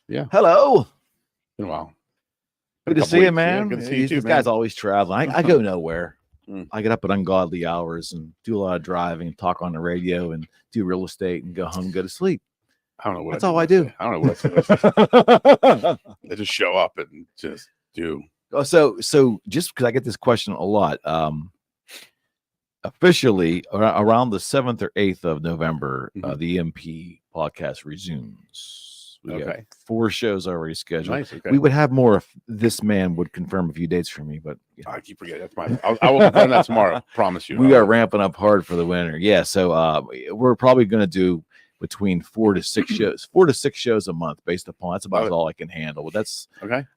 Yeah. Hello. Been a while. Good to see you, man. Good to see you too, This man. guy's always traveling. I go nowhere. Mm. I get up at ungodly hours and do a lot of driving and talk on the radio and do real estate and go home and go to sleep. I don't know what That's all I do. I don't know what I just show up and just do. So just because I get this question a lot, officially around the 7th or 8th of November, the EMP podcast resumes. We got 4 shows already scheduled. Nice. Okay. We would have more if this man would confirm a few dates for me, but I keep forgetting. That's mine. I will confirm that tomorrow. Promise you. We are ramping up hard for the winter. Yeah, so we're probably going to do between 4 to 6 shows, 4 to 6 shows a month, based upon that's about all I can handle. But that's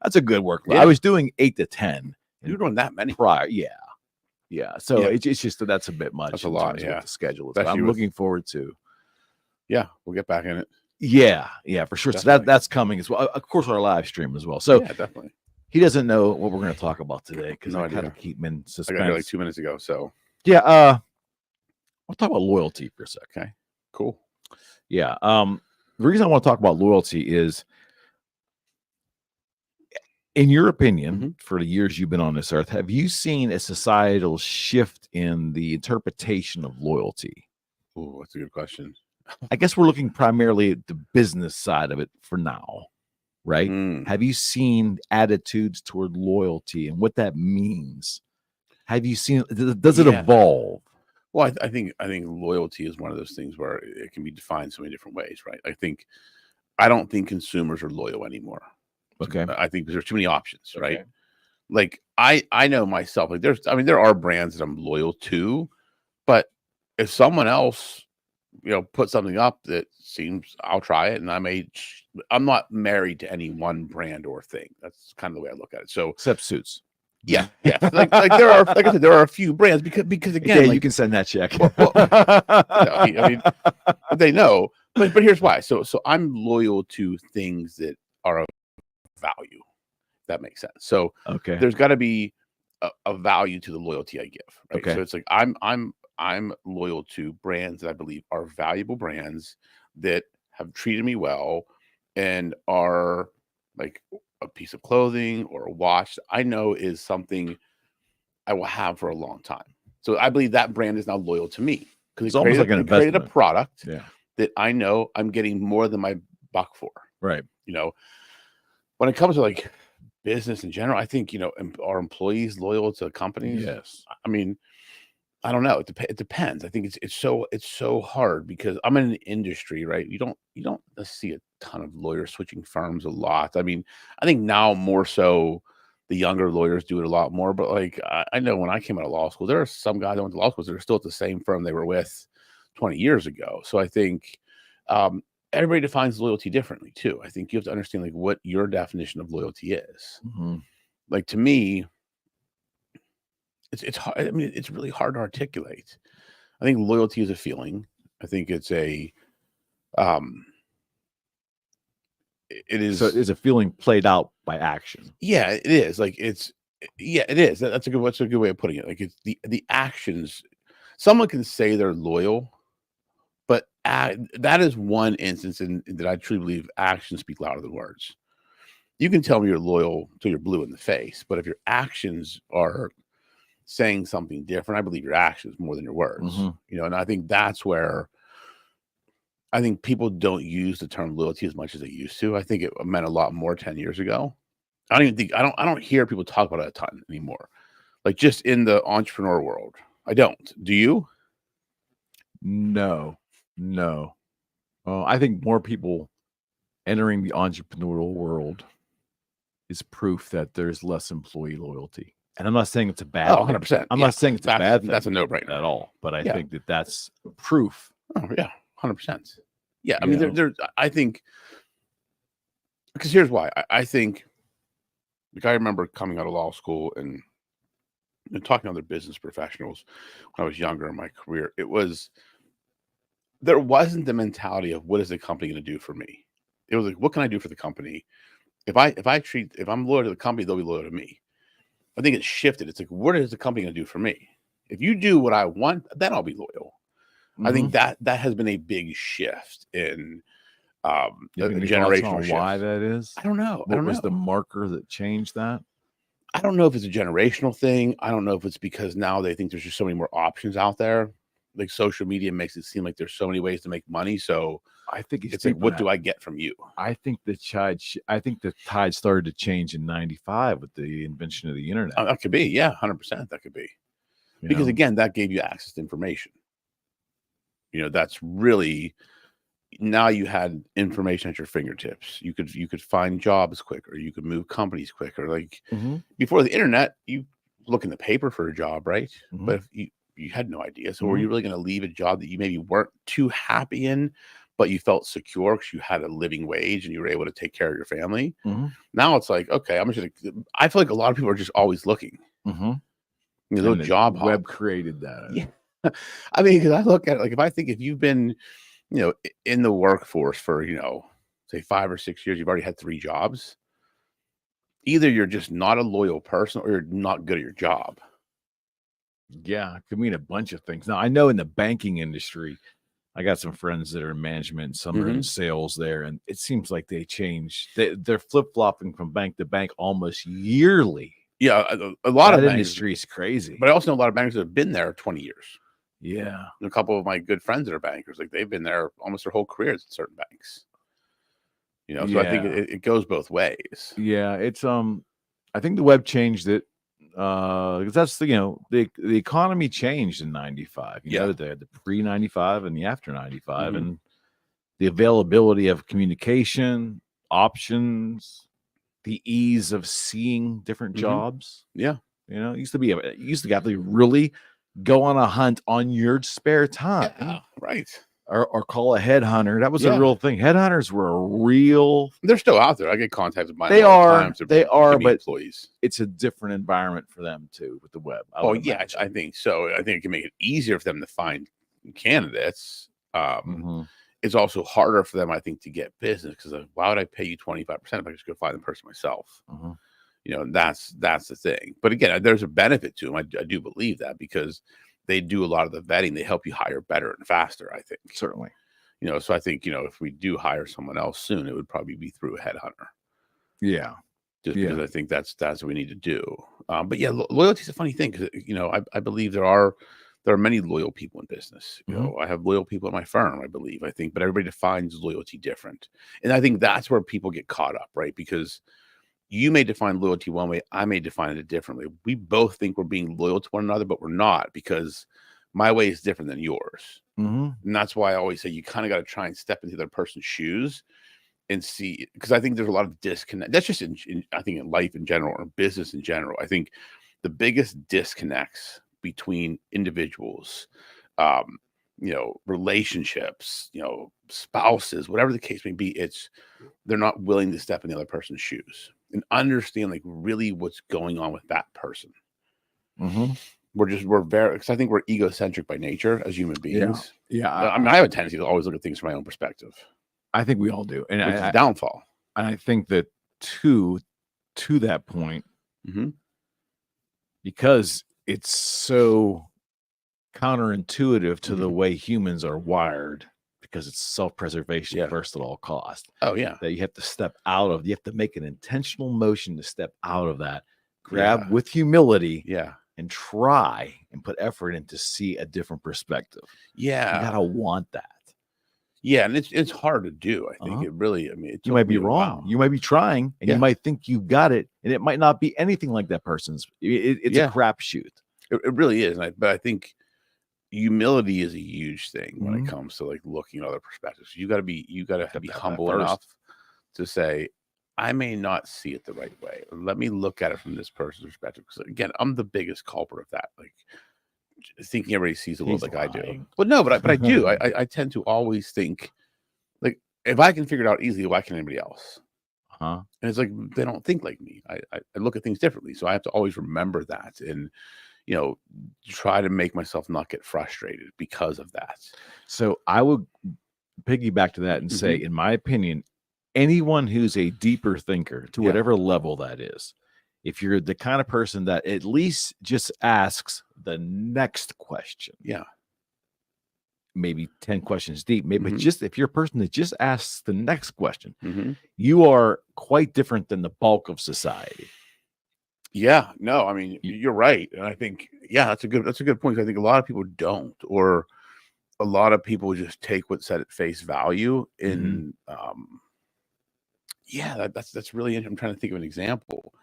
a good workload. Yeah. I was doing 8 to 10. You're doing that many prior, yeah. So it's just that's a bit much. That's a lot. Yeah, the schedule. But I'm looking forward to. Yeah, we'll get back in it. Yeah, for sure. Definitely. So that's coming as well. Of course, our live stream as well. So yeah, definitely. He doesn't know what we're going to talk about today because No I idea. kind of keep him in suspense. I got here like 2 minutes ago. So yeah, we'll talk about loyalty for a sec. Okay, cool. Yeah. The reason I want to talk about loyalty is, in your opinion, for the years you've been on this earth, have you seen a societal shift in the interpretation of loyalty? Oh, that's a good question. I guess we're looking primarily at the business side of it for now, right? Have you seen attitudes toward loyalty and what that means? Have you seen? Does it evolve? Well, I think loyalty is one of those things where it can be defined so many different ways, right? I don't think consumers are loyal anymore. Okay. I think there's too many options, right? Like I know myself, like there are brands that I'm loyal to, but if someone else, put something up that seems, I'll try it, and I'm not married to any one brand or thing. That's kind of the way I look at it. So except suits. Yeah. Like there are, like I said, there are a few brands because again, you can send that check. I mean, they know, but here's why. So I'm loyal to things that are of value. If that makes sense. So there's got to be a value to the loyalty I give. Right. Okay. So it's like I'm loyal to brands that I believe are valuable brands that have treated me well and are like a piece of clothing or a watch I know is something I will have for a long time. So I believe that brand is now loyal to me because it's almost like an investment. Created a product that I know I'm getting more than my buck for. Right. When it comes to like business in general, I think, are employees loyal to companies? Yes. I mean, I don't know. It depends. I think it's so hard because I'm in an industry, right? You don't see a ton of lawyers switching firms a lot. I mean, I think now more so the younger lawyers do it a lot more. But like I know when I came out of law school, there are some guys that went to law school that are still at the same firm they were with 20 years ago. So I think everybody defines loyalty differently too. I think you have to understand like what your definition of loyalty is. Like to me, it's hard. I mean, it's really hard to articulate. I think loyalty is a feeling. I think it's it is. So it's a feeling played out by action. Yeah, it is. Like it is. That's a good way of putting it. Like it's the actions. Someone can say they're loyal, but that is one instance that I truly believe actions speak louder than words. You can tell me you're loyal till you're blue in the face, but if your actions are saying something different, I believe your actions more than your words. And I think that's where I think people don't use the term loyalty as much as they used to. I think it meant a lot more 10 years ago. I don't hear people talk about it a ton anymore. Like just in the entrepreneur world. I don't. Do you? No. I think more people entering the entrepreneurial world is proof that there's less employee loyalty. And I'm not saying it's a bad thing. 100%. I'm not saying it's a bad thing. That's a no-brainer at all. But I think that's proof. Oh, yeah. 100%. Yeah. I mean, I think, because here's why. I think, like, I remember coming out of law school and talking to other business professionals when I was younger in my career. There wasn't the mentality of what is the company going to do for me? It was like, what can I do for the company? If I'm loyal to the company, they'll be loyal to me. I think it's shifted. It's like, what is the company going to do for me? If you do what I want, then I'll be loyal. I think that has been a big shift in A Any thoughts generational on shift. why that is? I don't know. What was the marker that changed that? I don't know if it's a generational thing. I don't know if it's because now they think there's just so many more options out there. Like social media makes it seem like there's so many ways to make money. So I think it's like, what do I get from you? I think the tide started to change in '95 with the invention of the internet. That could be, yeah, 100%. That could be because again, that gave you access to information. That's really, now you had information at your fingertips. You could find jobs quicker. You could move companies quicker. Like before the internet, you look in the paper for a job, right? But if you had no idea. So were you really going to leave a job that you maybe weren't too happy in, but you felt secure because you had a living wage and you were able to take care of your family? Now it's like, okay, I feel like a lot of people are just always looking. The job web created that. Yeah. I mean, because I look at it like, if you've been, in the workforce for, say 5 or 6 years, you've already had 3 jobs. Either you're just not a loyal person or you're not good at your job. Yeah, it could mean a bunch of things. Now, I know in the banking industry, I got some friends that are in management, some are in sales there, and it seems like they change. They're flip-flopping from bank to bank almost yearly. Yeah, a lot of industry is crazy. But I also know a lot of bankers that have been there 20 years. Yeah. And a couple of my good friends that are bankers, like they've been there almost their whole careers at certain banks. So I think it goes both ways. Yeah, it's I think the web changed it. Because that's the economy changed in '95. They had the pre-'95 and the after '95, and the availability of communication, options, the ease of seeing different jobs. Yeah, it used to have to really go on a hunt on your spare time. Yeah, right. Or call a headhunter. That was a real thing. Headhunters were a real. They're still out there. I get contacted by them all the time. They are, but employees. It's a different environment for them too with the web. I think so. I think it can make it easier for them to find candidates. It's also harder for them, I think, to get business because why would I pay you 25% if I just go find the person myself? That's the thing. But again, there's a benefit to them. I do believe that because they do a lot of the vetting. They help you hire better and faster, I think. Certainly. So I think, if we do hire someone else soon, it would probably be through a headhunter. Yeah. Just because I think that's what we need to do. But yeah, loyalty is a funny thing because, I believe there are many loyal people in business. I have loyal people at my firm, I think, but everybody defines loyalty different. And I think that's where people get caught up, right? Because you may define loyalty one way, I may define it differently. We both think we're being loyal to one another, but we're not because my way is different than yours. And that's why I always say you kind of got to try and step into the other person's shoes and see, because I think there's a lot of disconnect. That's just I think in life in general or business in general. I think the biggest disconnects between individuals, relationships, spouses, whatever the case may be, they're not willing to step in the other person's shoes and understand like really what's going on with that person. We're very, because I think we're egocentric by nature as human beings. Yeah. I have a tendency to always look at things from my own perspective. I think we all do. And it's a downfall. And I think that to that point, because it's so counterintuitive to the way humans are wired, because it's self-preservation first at all costs. Oh yeah. That you have to make an intentional motion to step out of that, grab with humility. Yeah. And try and put effort in to see a different perspective. Yeah. You gotta want that. Yeah, and it's hard to do. I think it really, you might be wrong. You might be trying and you might think you got it, and it might not be anything like that person's. It's a crapshoot. It really is. But I think humility is a huge thing when it comes to like looking at other perspectives. You gotta be humble enough to say, I may not see it the right way. Let me look at it from this person's perspective. Because again, I'm the biggest culprit of that. Like thinking everybody sees the world like I do. Well, no, but I do. I tend to always think like if I can figure it out easily, why can anybody else? And it's like they don't think like me. I look at things differently. So I have to always remember that and try to make myself not get frustrated because of that. So I would piggyback to that and say, in my opinion, anyone who's a deeper thinker to whatever level that is, if you're the kind of person that at least just asks the next question, maybe 10 questions deep, maybe Mhm. just if you're a person that just asks the next question, Mhm. you are quite different than the bulk of society. Yeah, no, I mean, You- you're right, and I think, yeah, that's a good point. I think a lot of people don't, or a lot of people just take what's said at face value. Mhm. In yeah, that's really I'm trying to think of an example,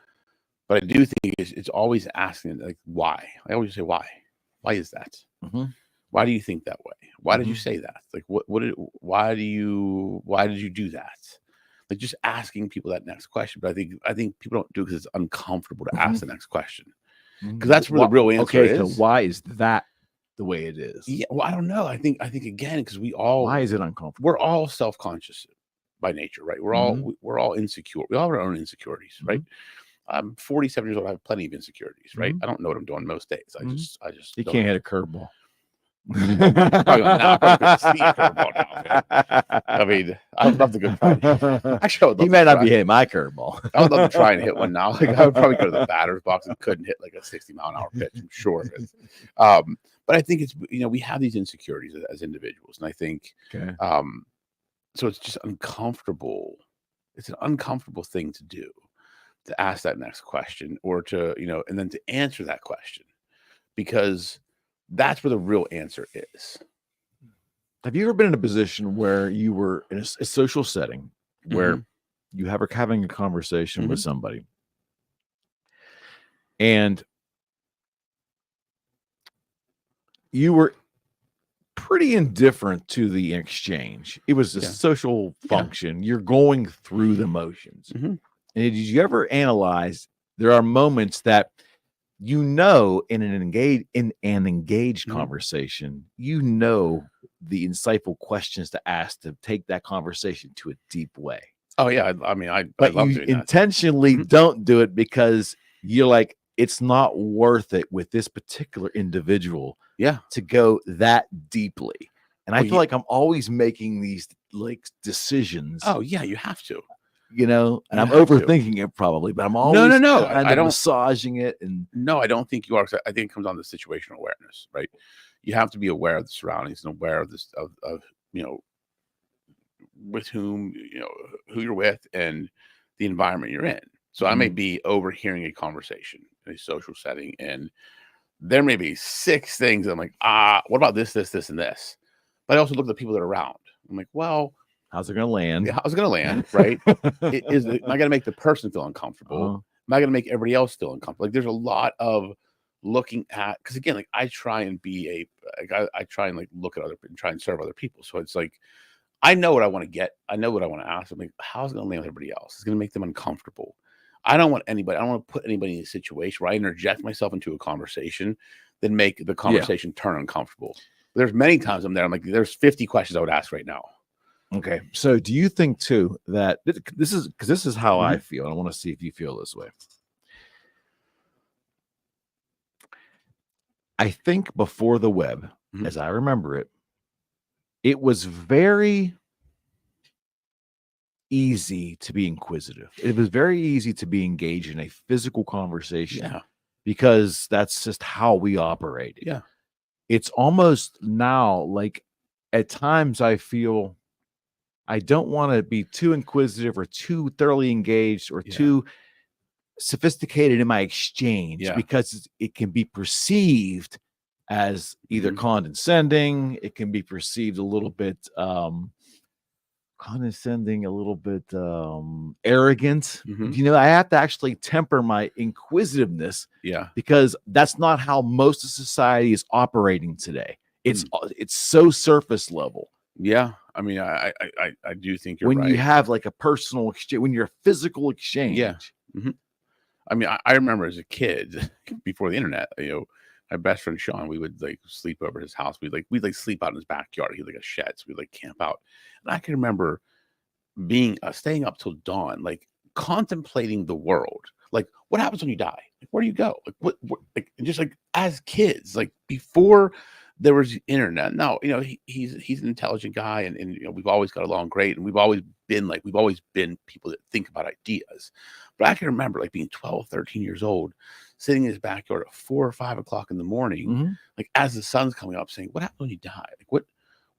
but I do think it's always asking like why. I always say why. Why is that? Mhm. Why do you think that way? Why did you Mhm. say that? Like why did you do that? Like just asking people that next question. But I think people don't do it because it's uncomfortable to ask Mhm. the next question. Because Mhm. that's where the real answer Okay, so is. why is that the way it is? Yeah, well, I don't know. I think again, because Why is it uncomfortable? we're all self-conscious by nature, right? Mhm. We're all insecure. We all have our own insecurities, right? Mhm. I'm 47 years old. I have plenty of insecurities, right? Mhm. I don't know what I'm doing most days. Mhm. I just You don't. can't hit a curveball. I probably couldn't see a curveball now, man. I mean, I would love to go try. Actually, I would He love to might not be try. hitting my curveball. I would love to try and hit one now. Like I would probably go to the batter's box and couldn't hit like a 60-mile-an-hour pitch. I'm sure of it. But I think it's we have these insecurities as individuals, and I think Okay. so it's just uncomfortable. It's an uncomfortable thing to do, to ask that next question, or to and then to answer that question, because that's where the real answer is. Have you ever been in a position where you were in a social setting where Mhm. you have having a conversation with Mhm. somebody and you were pretty indifferent to the exchange? It was a Yeah. social Yeah. function. You're going through the motions. Mhm. And did you ever analyze there are moments that in an engaged Mhm. conversation, the insightful questions to ask to take that conversation to a deep way. Oh yeah. I mean, I But love you doing that. intentionally Mhm. don't do it because you're like, it's not worth it with this particular individual Yeah. to go that deeply. And I Well, feel like I'm always making these like decisions, oh yeah, you have to. and You I'm have to. overthinking it probably, but I'm No, no, always no. kind I of don't. massaging it. And No, I don't think you are. 'Cause I think it comes down to situational awareness, right? You have to be aware of the surroundings and aware of this of you know with whom who you're with and the environment you're in. So I may Mhm. be overhearing a conversation in a social setting, and there may be 6 things. I'm like, what about this, and this? But I also look at the people that are around. I'm like, well, How's it going to land? yeah, how's it going to land, right? Am I going to make the person feel uncomfortable? Uh-huh. Am I going to make everybody else feel uncomfortable? Like, there's a lot of looking at, because again, like I try and be I try and like look at other and try and serve other people. So it's like I know what I want to get. I know what I want to ask. I'm like, how's it going to land with everybody else? It's going to make them uncomfortable. I don't want to put anybody in a situation where I interject myself into a conversation, then make the Yeah. conversation turn uncomfortable. There's many times I'm there. I'm like, there's 50 questions I would ask right now. Okay. So do you think too that this is how I Mhm. feel? And I want to see if you feel this way. I think before the web, Mhm. as I remember it, it was very easy to be inquisitive. It was very easy to be engaged in a physical conversation Yeah. because that's just how we operated. Yeah. It's almost now like at times I feel I don't want to be too inquisitive or too thoroughly engaged or Yeah. too sophisticated in my exchange Yeah. because it can be perceived as either Mhm. condescending, it can be perceived a little bit condescending, a little bit arrogant. Mhm. I have to actually temper my inquisitiveness Yeah. because that's not how most of society is operating today. Mm. It's so surface level. Yeah. I mean, I do think you're When you right. have like a personal exchange, when you're a physical exchange. Yeah. Mhm. I mean, I remember as a kid before the internet, my best friend Sean, we would like sleep over at his house. We'd sleep out in his backyard. He had like a shed, so we'd like camp out. And I can remember being staying up till dawn, like contemplating the world. Like, what happens when you die? Like, where do you go? Like, what like just like as kids, like before there was internet. Now, he's an intelligent guy, and we've always got along great, and we've always been people that think about ideas. But I can remember like being 12, 13 years old, sitting in his backyard at 4 or 5 o'clock in the morning, Mhm. like as the sun's coming up, saying, "What happens when you die? Like,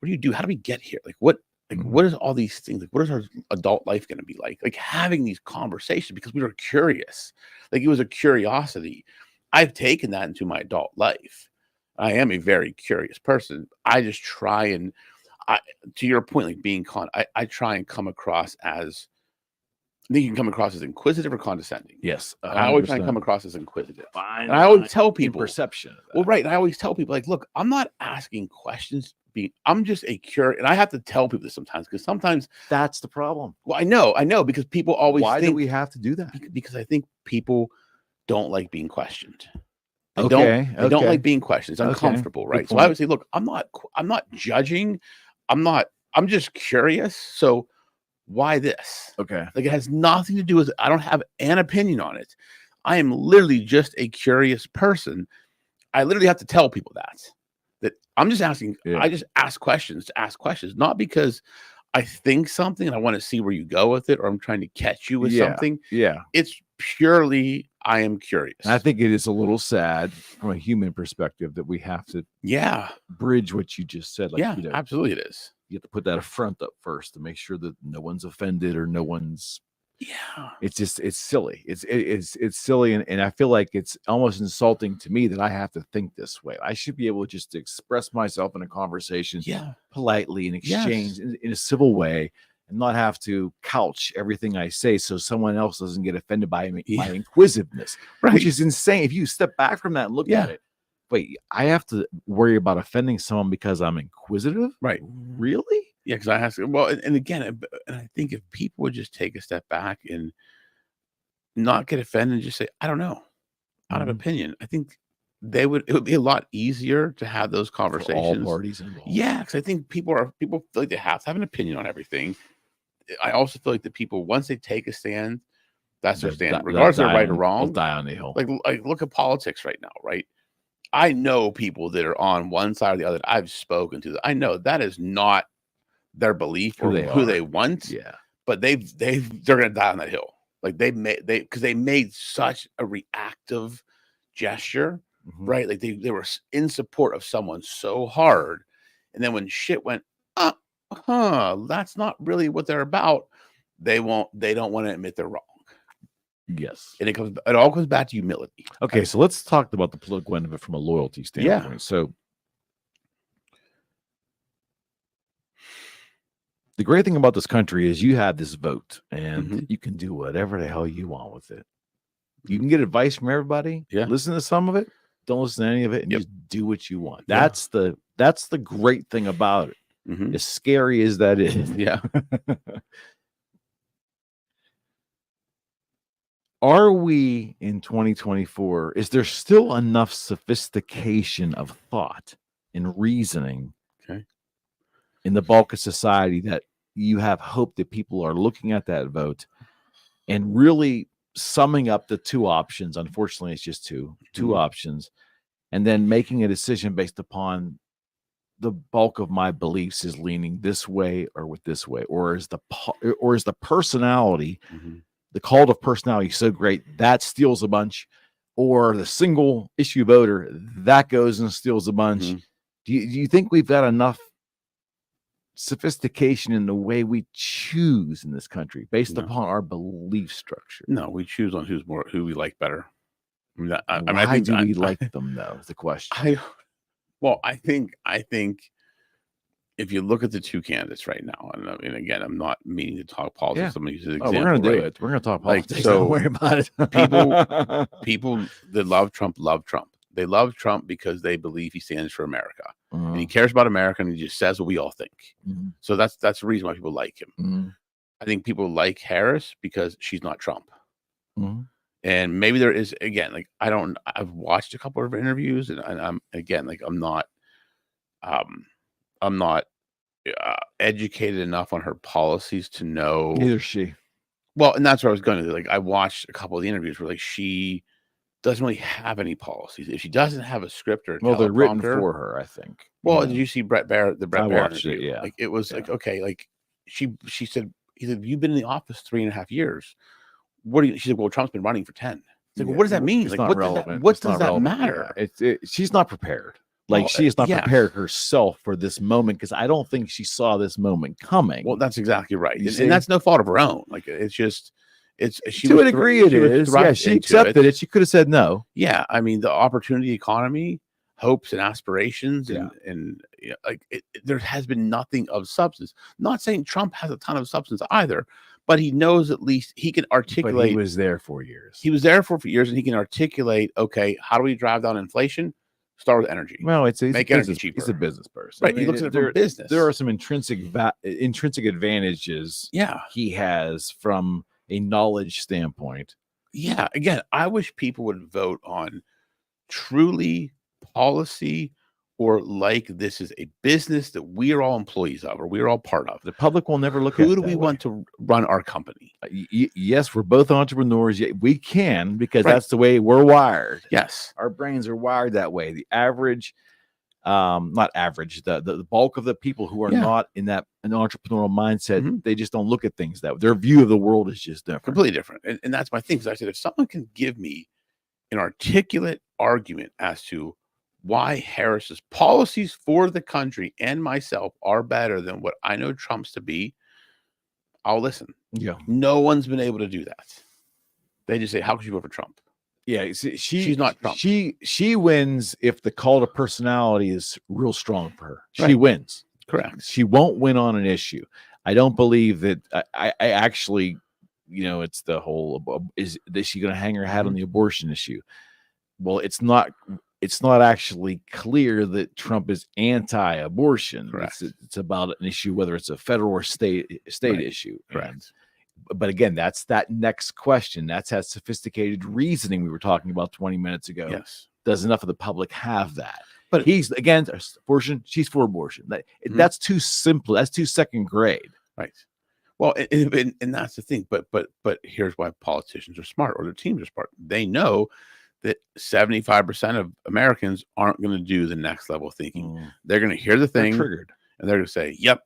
what do you do? How do we get here? Like what is all these things? Like what is our adult life going to be like? Like having these conversations because we were curious. Like it was a curiosity. I've taken that into my adult life. I am a very curious person. I just try and to your point, like being I try and come across as, I think you can come across as inquisitive or condescending. Yes. I always try and come across as inquisitive. Fine. And I always tell people perception. Well, right. And I always tell people, like, look, I'm not asking questions. I'm just a curious, and I have to tell people this sometimes because sometimes that's the problem. Well, I know because people always Why think, do we have to do that? Because I think people don't like being questioned. They don't like being questioned. It's uncomfortable, right? So I would say, look, I'm not judging. I'm just curious. So why this? Okay. Like it has nothing to do with it. I don't have an opinion on it. I am literally just a curious person. I literally have to tell people that I'm just asking. Yeah. I just ask questions to ask questions, not because I think something and I want to see where you go with it, or I'm trying to catch you with something. Yeah. It's purely I am curious. And I think it is a little sad from a human perspective that we have to bridge what you just said. Like, absolutely it is. You have to put that front up first to make sure that no one's offended or no one's. Yeah, it's silly. It's silly, and I feel like it's almost insulting to me that I have to think this way. I should be able just to express myself in a conversation, politely and exchange in a civil way, and not have to couch everything I say so someone else doesn't get offended by my inquisitiveness, which is insane. If you step back from that and look at it, wait, I have to worry about offending someone because I'm inquisitive, right? Really? Yeah, because I have to. Well, and again, and I think if people would just take a step back and not get offended and just say, I don't know, out of opinion, I think it would be a lot easier to have those conversations. For all parties involved. Yeah, because I think people feel like they have to have an opinion on everything. I also feel like the people, once they take a stand, that's their stand, regardless of right or wrong. They'll die on the hill. Like look at politics right now, right? I know people that are on one side or the other that I've spoken to. I know that is not their belief or who they want. Yeah. But they're gonna die on that hill. Like they made such a reactive gesture, right? Like they were in support of someone so hard. And then when shit went, that's not really what they're about. They don't want to admit they're wrong. Yes. And it all comes back to humility. Okay, so let's talk about the political end of it from a loyalty standpoint. Yeah. So the great thing about this country is you have this vote and you can do whatever the hell you want with it. You can get advice from everybody. Yeah. Listen to some of it. Don't listen to any of it and just do what you want. That's the great thing about it. As scary as that is. Yeah. Are we in 2024? Is there still enough sophistication of thought and reasoning in the bulk of society that you have hope that people are looking at that vote and really summing up the two options? Unfortunately, it's just two options, and then making a decision based upon the bulk of my beliefs is leaning this way or with this way, or is the personality. The cult of personality is so great that steals a bunch, or the single issue voter that goes and steals a bunch. Do you think we've got enough sophistication in the way we choose in this country based upon our belief structure? No, we choose on who we like better. Why do we like them though? Is the question. I think if you look at the two candidates right now, and again, I'm not meaning to talk politics. I'm going to use an example. We're going to do it. We're going to talk politics. So don't worry about it. people that love Trump. They love Trump because they believe he stands for America and he cares about America and he just says what we all think. So that's the reason why people like him. I think people like Harris because she's not Trump. And maybe there is, again, like I've watched a couple of interviews and I'm again, like I'm not educated enough on her policies to know. Neither is she. Well, and that's what I was going to do. Like I watched a couple of the interviews where like she doesn't really have any policies. If she doesn't have a script or they're written for her, I think. Well, did you see Brett Barrett? The Brett Barrett watched it, like it was like okay, like she said, you've been in the office 3.5 years. What do you? She said, well, Trump's been running for 10. It's like, well, what does that mean? It's like, not relevant. What does that matter? She's not prepared. Like she has not yes. prepared herself for this moment because I don't think she saw this moment coming. Well, that's exactly right, You and see? that's no fault of her own. Like it's just, she To was a degree, it she was is. Yeah, thrust she into accepted it. She could have said no. Yeah, I mean the opportunity economy, hopes and aspirations, Yeah. and like there has been nothing of substance. Not saying Trump has a ton of substance either, but he knows at least he can But articulate. he was there for years. He was there for years, and he can articulate. Okay, how do we drive down inflation? Start with energy. Well, make energy cheaper. He's a business person, right? He looks at it from business. There are some intrinsic advantages. Yeah, he has from a knowledge standpoint. Yeah, again, I wish people would vote on truly policy, or like this is a business that we are all employees of, or we are all part of. The public will never look at who do we want to run our company. Yes, we're both entrepreneurs. Yet we can, because Right. that's the way we're wired. Yes, Our brains are wired that way. The average, not average, the bulk of the people who are Yeah. not in an entrepreneurial mindset, Mhm. they just don't look at things that way. Their view of the world is just different. completely different. And that's my thing. Because I said, if someone can give me an articulate argument as to why Harris's policies for the country and myself are better than what I know Trump's to be, I'll listen. Yeah. No one's been able to do that. They just say, how could you vote for Trump? Yeah, She's not Trump. She wins if the call to personality is real strong for her. She Right. wins. Correct. She won't win on an issue. I don't believe that. I actually, it's the whole, is she going to hang her hat on the abortion issue? Well, it's not actually clear that Trump is anti-abortion. Correct. It's about an issue, whether it's a federal or state Right. issue. Correct. But again, that's that next question. That's that sophisticated reasoning we were talking about 20 minutes ago. Yes. Does enough of the public have that? But He's against abortion. She's for abortion. That's too simple. That's too second grade. Right. Well, and that's the thing. But here's why politicians are smart, or their teams are smart. They know that 75% of Americans aren't going to do the next level of thinking. They're going to hear the They're thing, triggered. and they're going to say, "Yep,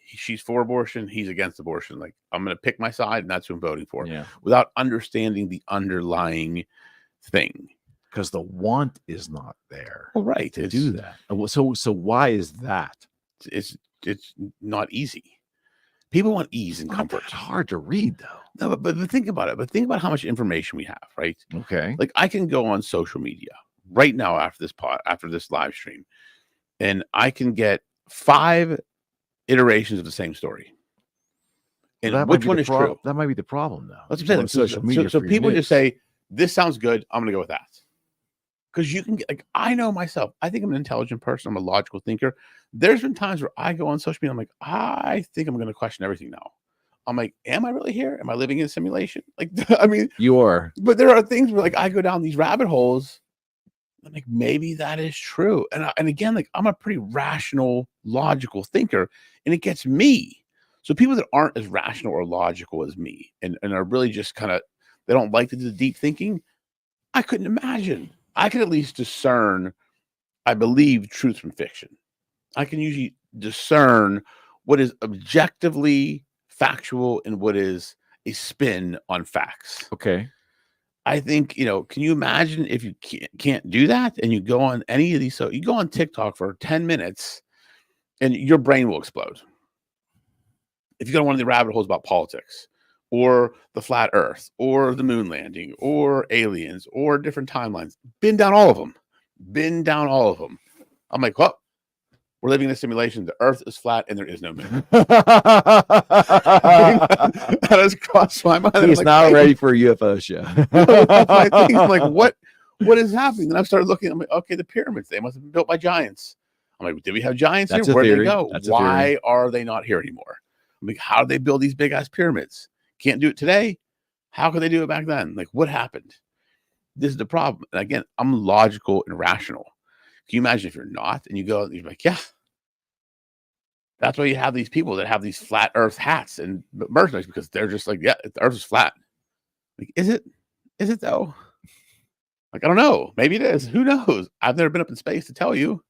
she's for abortion. He's against abortion." Like, I'm going to pick my side, and that's who I'm voting for, Yeah. without understanding the underlying thing. Because the want is not there. Well, right. To do that. So why is that? It's not easy. People want ease and Not comfort. that hard to read, though. No, but think about it. But think about how much information we have, right? Okay. Like, I can go on social media right now after this live stream, and I can get 5 iterations of the same story. And That might which be one the is true? That might be the problem, though. That's what I'm saying. On social media. So for your people news. just say, "This sounds good. I'm going to go with that." Because you can get, like, I know myself. I think I'm an intelligent person. I'm a logical thinker. There's been times where I go on social media. I'm like, I think I'm going to question everything now. I'm like, am I really here? Am I living in a simulation? Like, I mean, You are. but there are things where, like, I go down these rabbit holes. I'm like, maybe that is true. And again, like, I'm a pretty rational, logical thinker, and it gets me. So people that aren't as rational or logical as me, and are really just kind of, they don't like to do the deep thinking, I couldn't imagine. I can at least discern, I believe, truth from fiction. I can usually discern what is objectively factual and what is a spin on facts. Okay. I think, can you imagine if you can't do that, and you go on any of these? So you go on TikTok for 10 minutes and your brain will explode. If you go on one of the rabbit holes about politics, or the flat earth, or the moon landing, or aliens, or different timelines, been down all of them. I'm like, well, we're living in a simulation. The earth is flat and there is no moon. That has crossed my mind. He's not ready for a UFO show. That's my thing. I'm like, what is happening? And I started looking. I'm like, okay, the pyramids, they must have been built by giants. I'm like, did we have giants That's here? a Where'd theory. they go? That's a Why theory. are they not here anymore? I'm like, how did they build these big ass pyramids? Can't do it today. How could they do it back then? Like, what happened? This is the problem. And again, I'm logical and rational. Can you imagine if you're not, and you go, and you're like, yeah. That's why you have these people that have these flat earth hats and merchandise, because they're just like, yeah, the earth is flat. Like, is it? Is it though? Like, I don't know. Maybe it is. Who knows? I've never been up in space to tell you.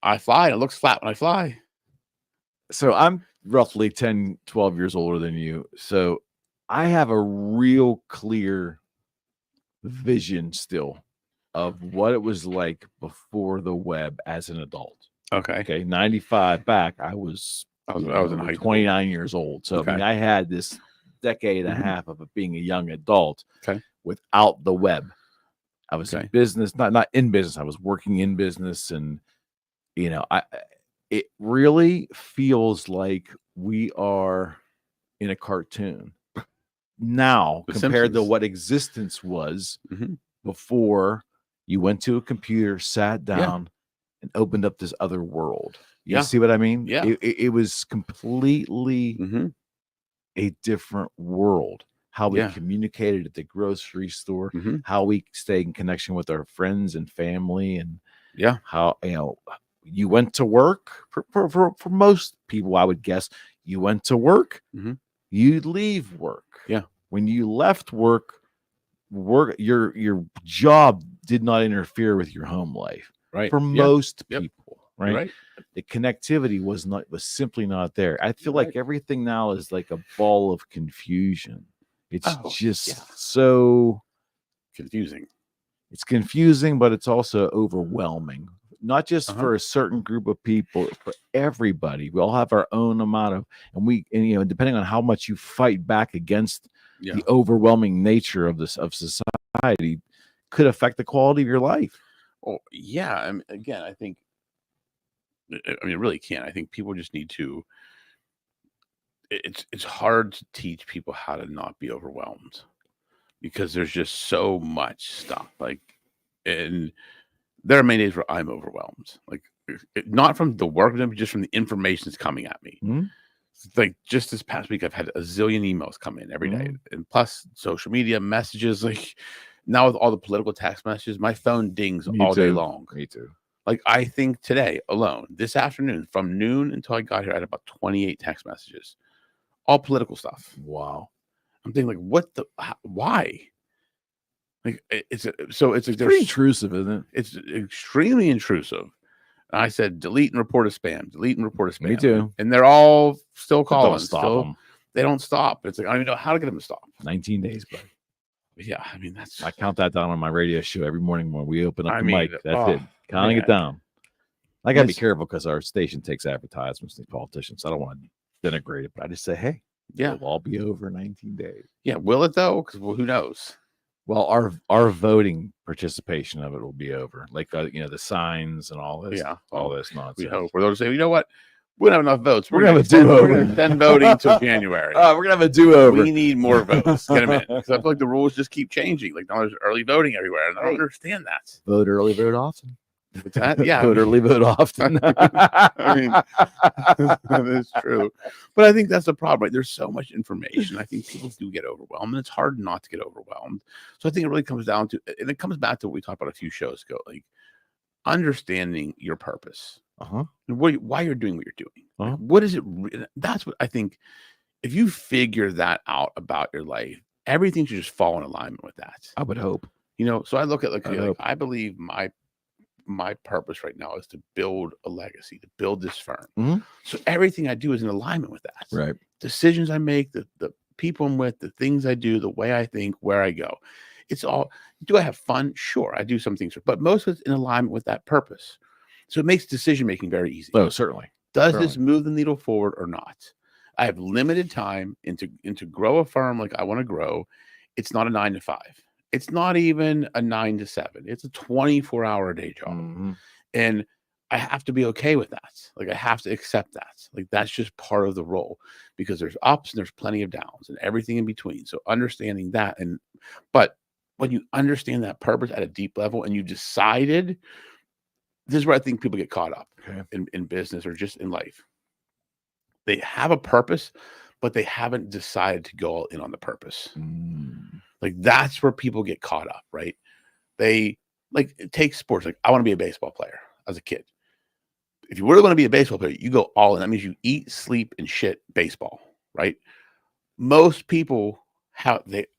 I fly and it looks flat when I fly. So I'm roughly 10, 12 years older than you. So I have a real clear vision still of what it was like before the web as an adult. Okay. 95 back, I was I was in high school. 29 years old. So I mean, I had this decade and a half of being a young adult without the web. I was in business, not in business. I was working in business, and it really feels like we are in a cartoon now compared to what existence was before you went to a computer, sat down, and opened up this other world. You see what I mean? Yeah. It was completely a different world. How we communicated at the grocery store, how we stayed in connection with our friends and family, and how you went to work. For most people, I would guess you went to work. You'd leave work. Yeah. When you left work, your job did not interfere with your home life. Right. For most people, right? Right. The connectivity was simply not there. I feel like everything now is like a ball of confusion. It's just so confusing. It's confusing, but it's also overwhelming. Not just for a certain group of people, for everybody. We all have our own amount of, and depending on how much you fight back against the overwhelming nature of society, could affect the quality of your life. Oh yeah. I mean, again, I think. I mean, it really can. I think people just need to. It's hard to teach people how to not be overwhelmed because there's just so much stuff. And there are many days where I'm overwhelmed. Not from the work, but just from the information that's coming at me. Like just this past week, I've had a zillion emails come in every day, and plus social media messages. Like now with all the political text messages, my phone dings all day long. Me too. Like I think today alone, this afternoon, from noon until I got here, I had about 28 text messages, all political stuff. Wow. I'm thinking, why? Like it's pretty intrusive, isn't it? It's extremely intrusive. And I said, delete and report a spam. Delete and report a spam. Me too. And they're all still calling. Don't stop them. They don't stop. It's like I don't even know how to get them to stop. 19 days, bud. Yeah, I mean I count that down on my radio show every morning when we open up the mic. That's it. Counting it down. I gotta be careful because our station takes advertisements to politicians. I don't want to denigrate it, but I just say, hey, it'll all be over 19 days. Yeah, will it though? Because who knows? Well, our voting participation of it will be over. Like the signs and all this. Yeah, all this nonsense. We hope. Or they'll say, you know what? We don't have enough votes. We're gonna have a do-over. We're gonna extend voting until January. We're gonna have a do-over. We need more votes. Get them in. Because I feel like the rules just keep changing. Like now there's early voting everywhere, and I don't understand that. Vote early, vote often. Yeah, vote early, vote often. I mean, that is true. But I think that's the problem, right? There's so much information. I think people do get overwhelmed, and it's hard not to get overwhelmed. So I think it really comes down to, and it comes back to what we talked about a few shows ago, like understanding your purpose. And why you're doing what you're doing. Like, what is it? That's what I think. If you figure that out about your life, everything should just fall in alignment with that. I would hope. So I look at I believe my purpose right now is to build a legacy, to build this firm. So everything I do is in alignment with that. Right. Decisions I make, the people I'm with, the things I do, the way I think, where I go. It's all. Do I have fun? Sure, I do some things, but most of it's in alignment with that purpose. So it makes decision making very easy. Oh, certainly. Does this move the needle forward or not? I have limited time and to grow a firm like I want to grow. It's not a 9 to 5. It's not even a 9 to 7. It's a 24-hour day job. And I have to be okay with that. Like I have to accept that. Like that's just part of the role because there's ups and there's plenty of downs and everything in between. So understanding that but when you understand that purpose at a deep level and you decided, this is where I think people get caught up in business or just in life. They have a purpose, but they haven't decided to go all in on the purpose. Like that's where people get caught up, right? They take sports. Like I want to be a baseball player as a kid. If you really want to be a baseball player, you go all in. That means you eat, sleep, and shit baseball, right? Most people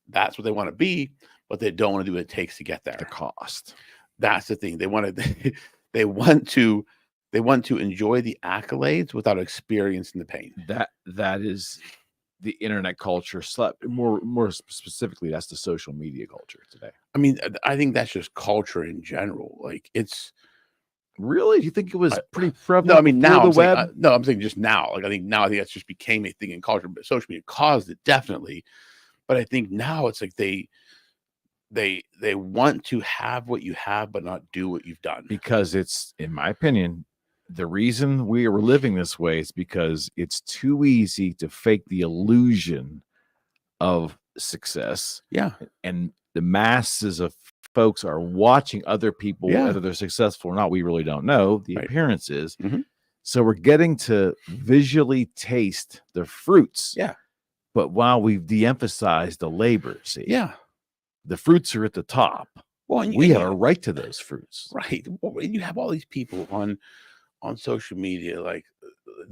that's what they want to be, but they don't want to do what it takes to get there. The cost. That's the thing. They want to enjoy the accolades without experiencing the pain. That is the internet culture, more specifically, that's the social media culture today. I mean, I think that's just culture in general. Like it's really, do you think it was pretty prevalent? No, I mean now the I'm saying, web. no, I'm saying just now. Like I think that's just became a thing in culture, but social media caused it definitely. But I think now it's like they want to have what you have, but not do what you've done. Because it's, in my opinion, the reason we are living this way is because it's too easy to fake the illusion of success. Yeah. And the masses of folks are watching other people, whether they're successful or not. We really don't know the appearances. So we're getting to visually taste the fruits. Yeah. But while we've de-emphasized the labor, see, the fruits are at the top. Well, we have a right to those fruits. Right. Well, you have all these people on social media, like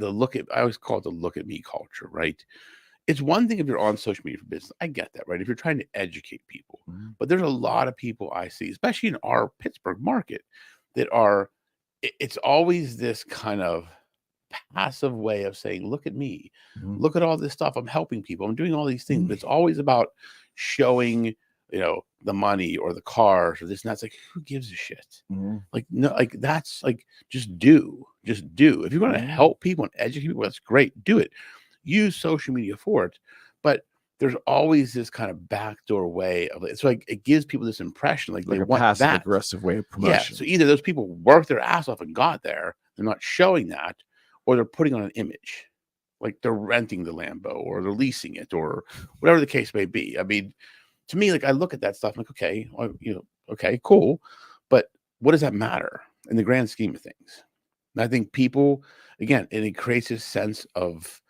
I always call it the look at me culture, right? It's one thing if you're on social media for business. I get that, right? If you're trying to educate people, but there's a lot of people I see, especially in our Pittsburgh market, that are, it's always this kind of passive way of saying, look at me, look at all this stuff. I'm helping people. I'm doing all these things. But it's always about showing, the money or the cars or this and that's. Like, who gives a shit? Like, no, like that's like, just do. If you're going to help people and educate people, that's great. Do it. Use social media for it. But there's always this kind of backdoor way of it. It's like it gives people this impression like they a want passive that aggressive way of promotion. Yeah. So either those people worked their ass off and got there, they're not showing that, or they're putting on an image, like they're renting the Lambo or they're leasing it or whatever the case may be. I mean, to me, like I look at that stuff, I'm like, okay, well, okay, cool, but what does that matter in the grand scheme of things? And I think people, again, it creates this sense of,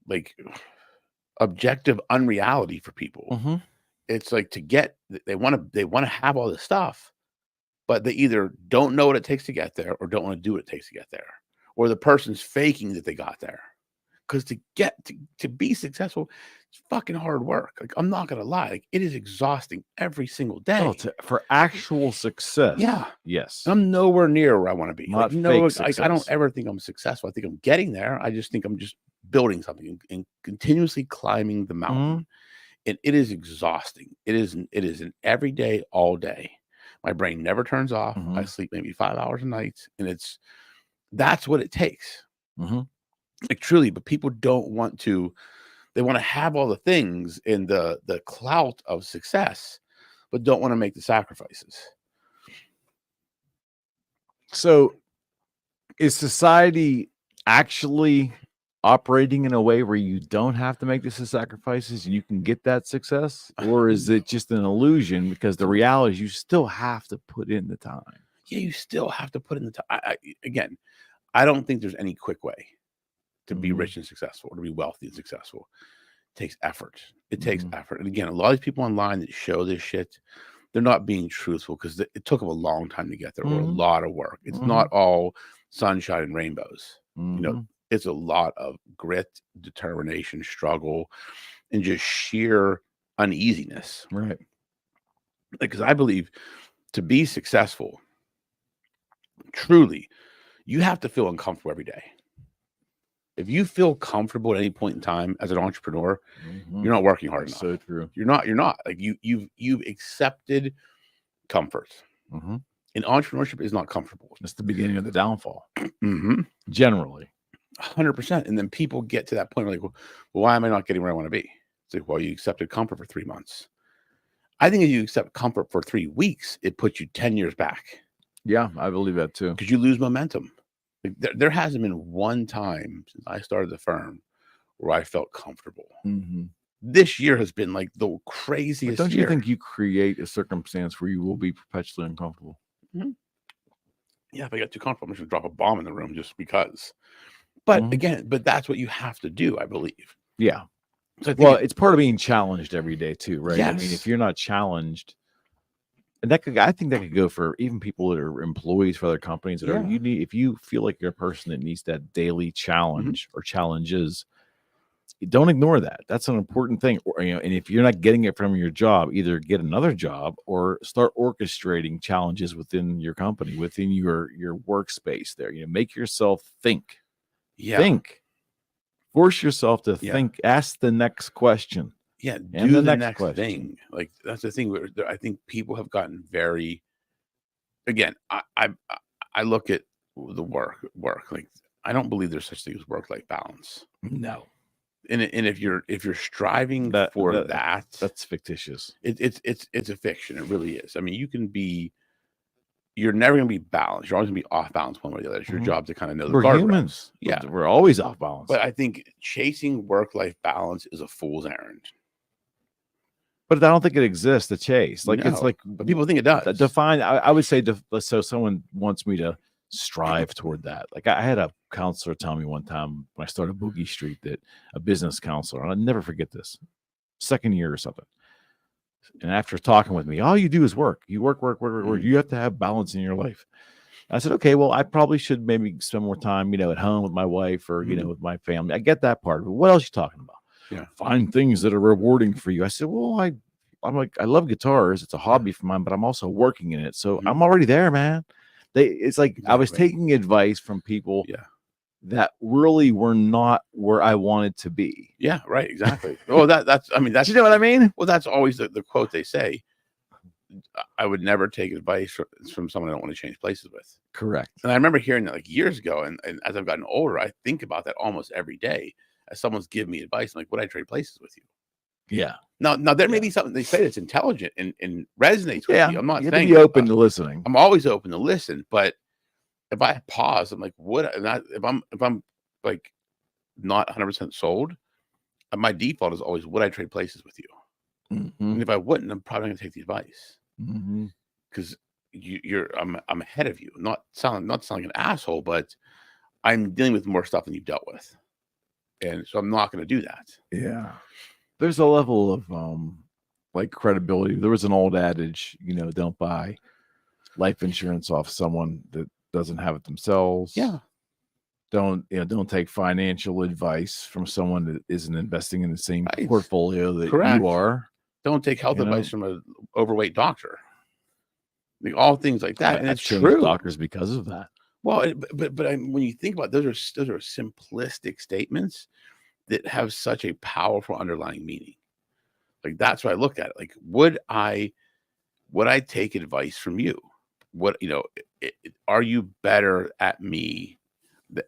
like objective unreality for people. It's like they want to have all this stuff, but they either don't know what it takes to get there or don't want to do what it takes to get there, or the person's faking that they got there. Because to be successful, it's fucking hard work. Like, I'm not gonna lie, like it is exhausting every single day. For actual success. Yeah. Yes. I'm nowhere near where I want to be. Not like, I don't ever think I'm successful. I think I'm getting there. I just think I'm just building something and continuously climbing the mountain. And it is exhausting. It is an every day, all day. My brain never turns off. I sleep maybe 5 hours a night, and that's what it takes. Like truly, but people don't want to. They want to have all the things in the clout of success, but don't want to make the sacrifices. So, is society actually operating in a way where you don't have to make the sacrifices and you can get that success, or is it just an illusion? Because the reality is, you still have to put in the time. Yeah, you still have to put in the time. Again, I don't think there's any quick way to be rich and successful, or to be wealthy and successful. It takes effort. It takes effort. And again, a lot of these people online that show this shit, they're not being truthful because it took them a long time to get there, or a lot of work. It's not all sunshine and rainbows. It's a lot of grit, determination, struggle, and just sheer uneasiness. Right. Because I believe to be successful, truly, you have to feel uncomfortable every day. If you feel comfortable at any point in time as an entrepreneur, you're not working hard enough. So true. You're not like you've accepted comfort. And entrepreneurship is not comfortable. It's the beginning of the downfall. Generally. 100%. And then people get to that point where like, well, why am I not getting where I want to be? It's like, well, you accepted comfort for 3 months. I think if you accept comfort for 3 weeks, it puts you 10 years back. Yeah, I believe that too. Because you lose momentum. Like, there hasn't been one time since I started the firm where I felt comfortable. This year has been like the craziest. But don't you think you create a circumstance where you will be perpetually uncomfortable? Yeah, if I get too comfortable, I'm just gonna drop a bomb in the room just because. But again, that's what you have to do, I believe. Yeah. So it's part of being challenged every day too, right? Yes. I mean, if you're not challenged, and I think that could go for even people that are employees for other companies that if you feel like you're a person that needs that daily challenge or challenges, don't ignore that. That's an important thing. Or, and if you're not getting it from your job, either get another job or start orchestrating challenges within your company, within your workspace there. Make yourself think. Yeah. Think. Force yourself to Yeah. think, ask the next question. Yeah, And do the the next next question. thing. Like that's the thing where I think people have gotten very. Again, I look at the work. Like I don't believe there's such thing as work-life balance. No. And if you're striving for that, that's fictitious. It's a fiction. It really is. I mean, you're never going to be balanced. You're always going to be off balance one way or the other. It's your job to kind of know the We're guardrails. humans. Yeah, we're always off balance. but I think chasing work-life balance is a fool's errand. But I don't think it exists to chase. Like it's No, like, but people think it does. Define. I would say so. Someone wants me to strive toward that. Like I had a counselor tell me one time when I started Boogie Street, that a business counselor, and I'll never forget this, second year or something. And after talking with me, all you do is work. You work. You have to have balance in your life. I said, okay, well, I probably should maybe spend more time, at home with my wife or, with my family. I get that part. But what else are you talking about? Yeah. Find things that are rewarding for you. I said, well, I'm like, I love guitars. It's a hobby for mine, but I'm also working in it. So I'm already there, man. It's like I was taking advice from people that really were not where I wanted to be. Yeah, right. Exactly. Well, that's you know what I mean? Well, that's always the quote they say. I would never take advice from someone I don't want to change places with. Correct. And I remember hearing that like years ago. And as I've gotten older, I think about that almost every day. As someone's giving me advice, I'm like, would I trade places with you? Yeah. Now there may be something they say that's intelligent and resonates with you. I'm not saying be open to listening. I'm always open to listen, but if I pause, I'm like, if I'm like not 100% sold, my default is always, would I trade places with you? And if I wouldn't, I'm probably going to take the advice because I'm ahead of you. Not sounding like an asshole, but I'm dealing with more stuff than you've dealt with, and so I'm not going to do that. Yeah. There's a level of like credibility. There was an old adage, don't buy life insurance off someone that doesn't have it themselves. Yeah. Don't take financial advice from someone that isn't investing in the same portfolio that you are. Don't take health advice from an overweight doctor. Like all things like that. And it's true. Doctors because of that. Well, but when you think about it, those are simplistic statements that have such a powerful underlying meaning. Like that's what I look at it. Like, would I take advice from you? Are you better at me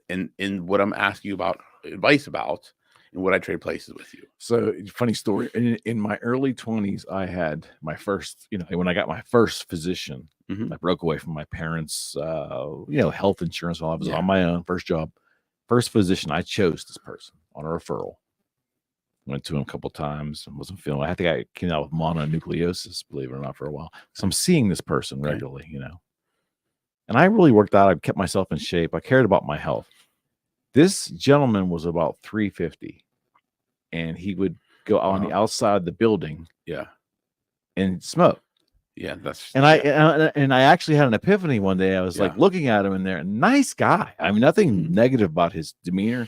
in what I'm asking you about advice about? And would I trade places with you? So funny story. In my early 20s, I had my first, when I got my first physician, I broke away from my parents' health insurance while I was on my own, first job. First physician, I chose this person on a referral. Went to him a couple of times and wasn't feeling. I think I came out with mononucleosis, believe it or not, for a while. So I'm seeing this person regularly, and I really worked out. I kept myself in shape. I cared about my health. This gentleman was about 350, and he would go on the outside of the building, and smoke. Yeah, that's I actually had an epiphany one day. I was like looking at him in there, nice guy. I mean, nothing negative about his demeanor,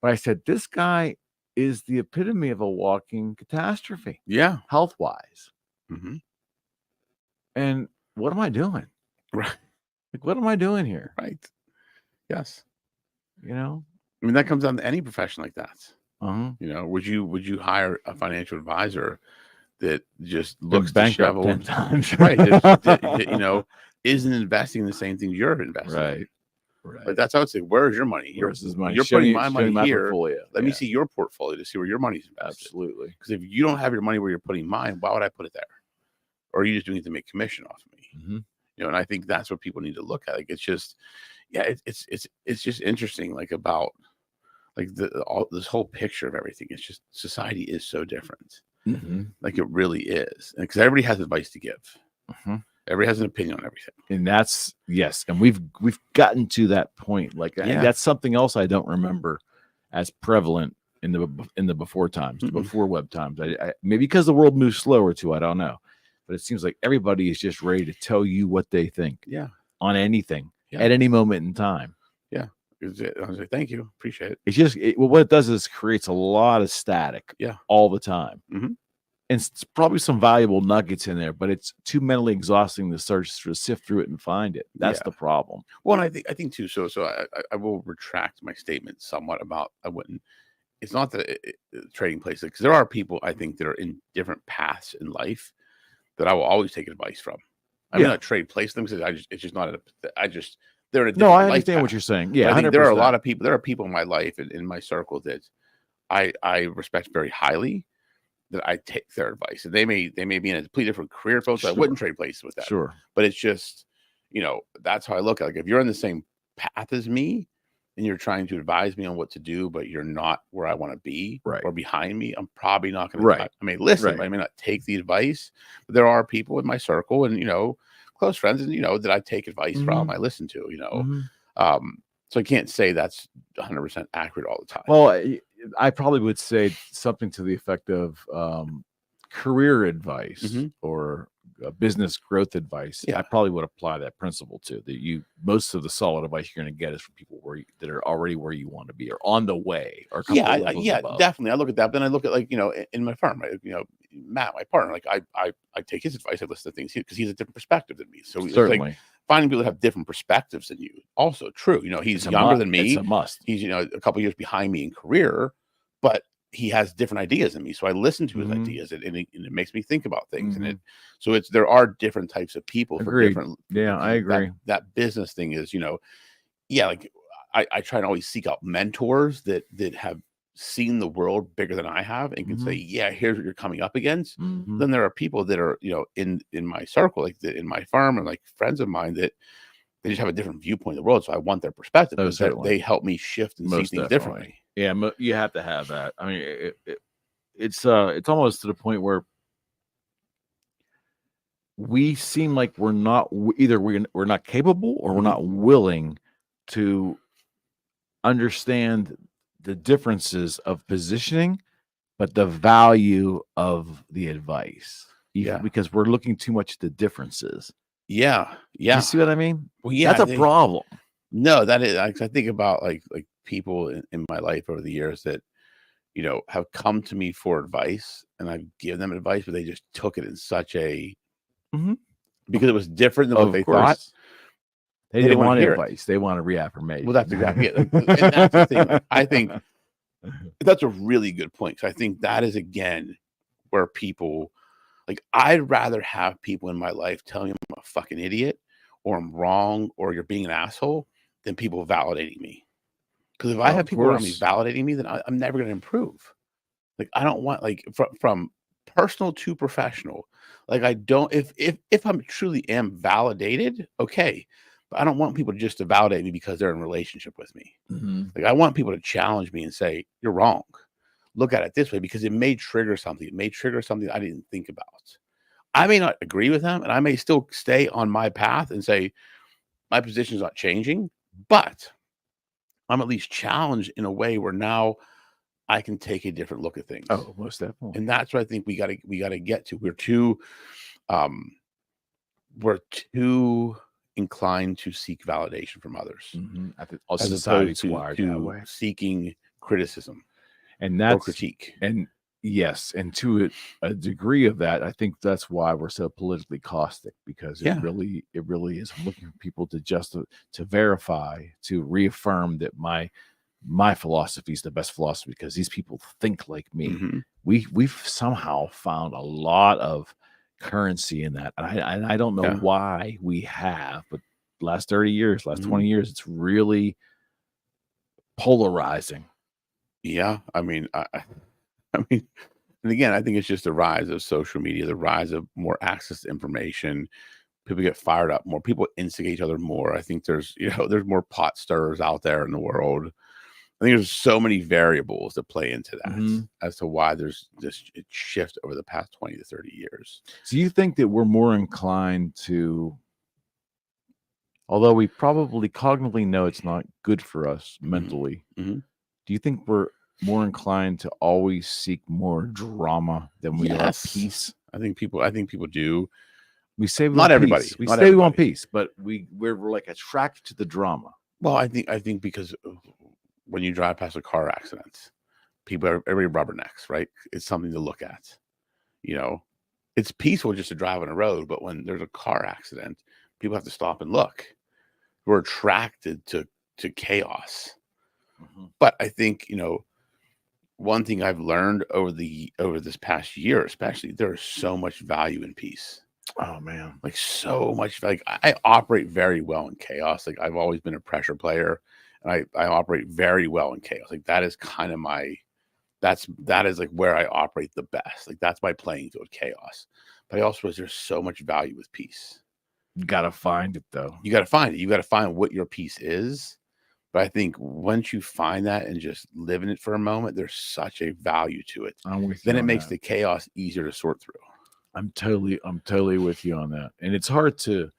but I said, this guy is the epitome of a walking catastrophe. Yeah, health wise. And what am I doing? Right. Like, what am I doing here? Right. Yes. I mean, that comes down to any profession like that. Would you hire a financial advisor that just looks bankrupt 10 times, right? Isn't investing in the same things you're investing, right? But that's how I would say, where's your money? You're money. putting my money here. Portfolio. Let me see your portfolio to see where your money's invested. Absolutely. Because if you don't have your money where you're putting mine, why would I put it there? Or are you just doing it to make commission off of me? And I think that's what people need to look at. Like, it's just, it's just interesting. Like about like this whole picture of everything. It's just society is so different. Like it really is, and because everybody has advice to give. Everybody has an opinion on everything, and that's and we've gotten to that point. Like that's something else I don't remember as prevalent in the before times, the before web times. I maybe because the world moves slower too. I don't know, but it seems like everybody is just ready to tell you what they think. On anything at any moment in time. I was like, thank you, appreciate it. It's just what it does is creates a lot of static. All the time. And it's probably some valuable nuggets in there, but it's too mentally exhausting to sift through it and find it. That's the problem. Well, and I think too. So I will retract my statement somewhat about I wouldn't. it's not that trading places, because there are people I think that are in different paths in life that I will always take advice from. I mean, not trade place them, because it's just not they're in a different No, I life understand path. what you're saying. But Yeah, I think 100%. there are a lot of people. There are people in my life and in my circle that I respect very highly, that I take their advice, and they may be in a completely different career field, so I wouldn't trade places with them. Sure. But it's just, that's how I look at it. Like, if you're in the same path as me and you're trying to advise me on what to do, but you're not where I want to be, or behind me, I'm probably not going to. I may listen, but I may not take the advice. But there are people in my circle and close friends, and that I take advice from, I listen to. So I can't say that's 100% accurate all the time. Well, I probably would say something to the effect of career advice or business growth advice. I probably would apply that principle to that. Most of the solid advice you're going to get is from people that are already where you want to be, or on the way, or a couple of levels above. Definitely. I look at that, but then I look at, like, in my firm, Matt, my partner, like, I take his advice. I listen to things because he's a different perspective than me. So certainly, like, finding people that have different perspectives than you, also true. He's younger than me. It's a must. He's a couple years behind me in career, but he has different ideas than me. So I listen to his ideas, and it makes me think about things. And there are different types of people for different. Yeah, I agree. That business thing is, like, I try to always seek out mentors that have seen the world bigger than I have, and can say, yeah, here's what you're coming up against. Then there are people that are, in my circle, like in my firm, and like friends of mine, that they just have a different viewpoint of the world. So I want their perspective. They help me shift and see things differently. Yeah, you have to have that. I mean, it's almost to the point where we seem like we're not we're not capable, or we're not willing to understand the differences of positioning, but the value of the advice. Because we're looking too much at the differences. Yeah. You see what I mean? Well, yeah, that's a problem. No, that is. I think about like people in my life over the years that have come to me for advice, and I've given them advice, but they just took it in such a because it was different than what they thought. They didn't want advice. They want a reaffirmation. Well, that's exactly it. And that's the thing. I think that's a really good point. So I think that is, again, where people, like, I'd rather have people in my life telling me I'm a fucking idiot, or I'm wrong, or you're being an asshole, than people validating me. Because if I have people around me validating me, then I'm never going to improve. Like, I don't want, like, from personal to professional. Like, I don't, if I'm truly am validated, okay. But I don't want people just to validate me because they're in a relationship with me. Like, I want people to challenge me and say, you're wrong. Look at it this way, because it may trigger something. It may trigger something I didn't think about. I may not agree with them, and I may still stay on my path and say, my position is not changing, but I'm at least challenged in a way where now I can take a different look at things. Oh, most definitely. And that's what I think we gotta get to. We're too inclined to seek validation from others, as opposed to seeking criticism, and that's or critique. And yes, and to a degree of that, I think that's why we're so politically caustic, because it really is looking for people to verify, to reaffirm that my philosophy is the best philosophy because these people think like me. We've somehow found a lot of currency in that, and I don't know why we have, but last 30 years, last 20 years, it's really polarizing. I mean, and again, I think it's just the rise of social media, the rise of more access to information. People get fired up more. People instigate each other more. I think there's more pot stirrers out there in the world. I think there's so many variables that play into that as to why there's this shift over the past 20 to 30 years. So you think that we're more inclined to, although we probably cognitively know it's not good for us mentally, do you think we're more inclined to always seek more drama than we are peace? I think people do. We say we not want everybody. Peace. We say we want peace, but we're like attracted to the drama. Well, I think because when you drive past a car accident, everybody rubbernecks, right? It's something to look at. It's peaceful just to drive on a road, but when there's a car accident, people have to stop and look. We're attracted to chaos. But I think, one thing I've learned over this past year, especially, there is so much value in peace. Oh man, Like so much. Like I operate very well in chaos. Like I've always been a pressure player, and I operate very well in chaos. Like that is kind of that is like where I operate the best. Like that's my playing field, chaos. But I also realize there's so much value with peace. you gotta find it though. You got to find it. You got to find what your peace is. But I think once you find that and just live in it for a moment, there's such a value to it. Then it makes the chaos easier to sort through. I'm totally with you on that. And it's hard to.